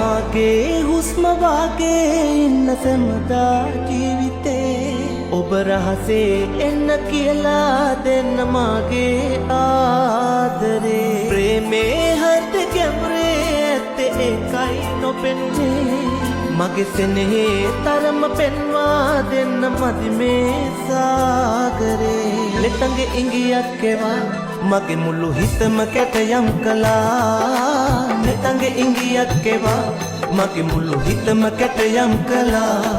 මාගේ හුස්ම වාගේ ඉන්න සැමදා ජීවිතේ ඔබ රහසේ එන්න කියලා දෙන්න මාගේ ආදරේ ප්‍රේමේ හද ගැඹුරේ ඇත්තේ ඒකයි නොපෙන්නේ මගේ සෙනෙහේ තරම පෙන්වා දෙන්න මදි මේ සාගරේ ලෙතඟේ ඉඟියක් එවා මගේ මුළු හිතම කැටයම් කළා ලෙතඟේ ඉඟියක් එවා මගේ මුළු හිතම කැටයම් කළා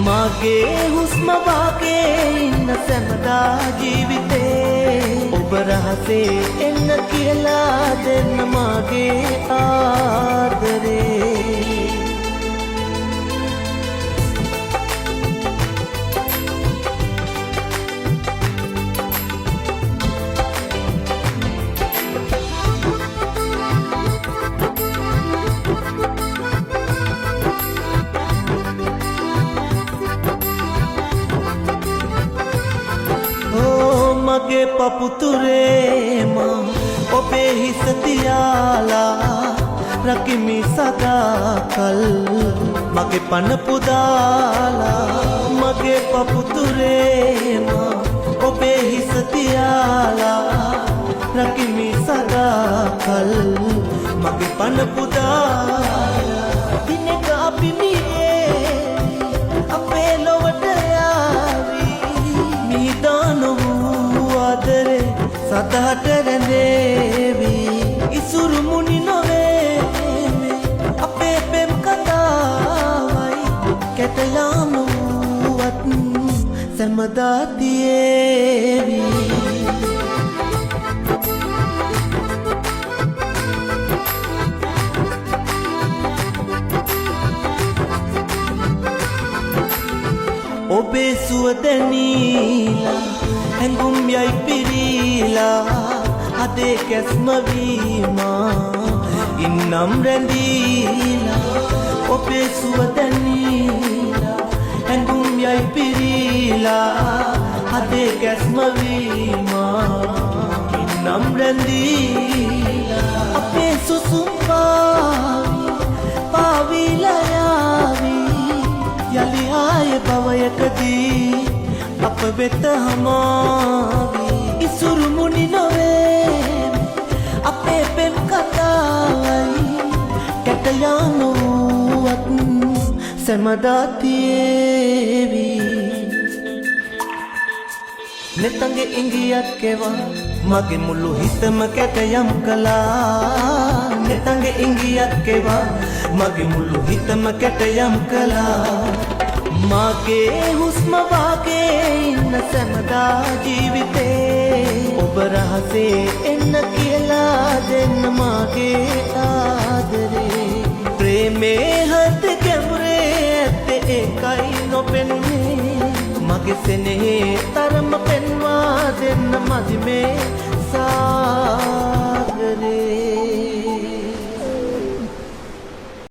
මගේ හුස්ම වාගේ ඉන්න සැමදා ජීවිතේ ඔබ රහසේ එන්න කියලා දෙන්න මගේ ආදරේ මගේ පපුතුරේ මා ඔබේ හිස තියාලා රකිමි සදාකල් මගේ පන පුදාලා මගේ පපුතුරේ මා ඔබේ හිස තියාලා රකිමි සදාකල් මගේ පන පුදාලා දිනක අපි මියේ අපේ ලොවට යාවි මීදානෝ සදහට රැඳේවි ඉසුරු මුනි නොවේමි අපේ පෙම් කතාවයි කැටයාමුවත් සැමදා තියේවි ඔබේ සුවදැනීලා හැඟුම් යයි පිරීලා අදේ කැස්ම වීමා ඉන්නම් රැඳීලා ඔබේ සුවදැනීලා හැඟුම් යයි පිරීලා අදේ කැස්ම වීමා ඉන්නම් රැඳීලා අපේ සුසුම් පාවිලා යාවි යලි ආය භවයකදී අප වෙත හමාවි ඉසුරු මුනි නොවේ අපේ පෙම් කතාවයි කැටයානුවත් සැමදා තියේවි නෙතඟේ ඉඟියක් එවා මගේ මුළු හිතම කැටයම් කළා නෙතඟේ ඉඟියක් එවා මගේ මුළු හිතම කැටයම් කළා මගේ හුස්ම වාගේ ඉන්න සැමදා ජීවිතේ ඔබ රහසේ එන්න කියලා දෙන්න මගේ ආදරේ ප්‍රේමේ හද ගැඹුරේ ඇත්තේ ඒකයි නොපෙන්නේ මගේ සෙනෙහේ තරම පෙන්වා දෙන්න මදි මේ සාගරේ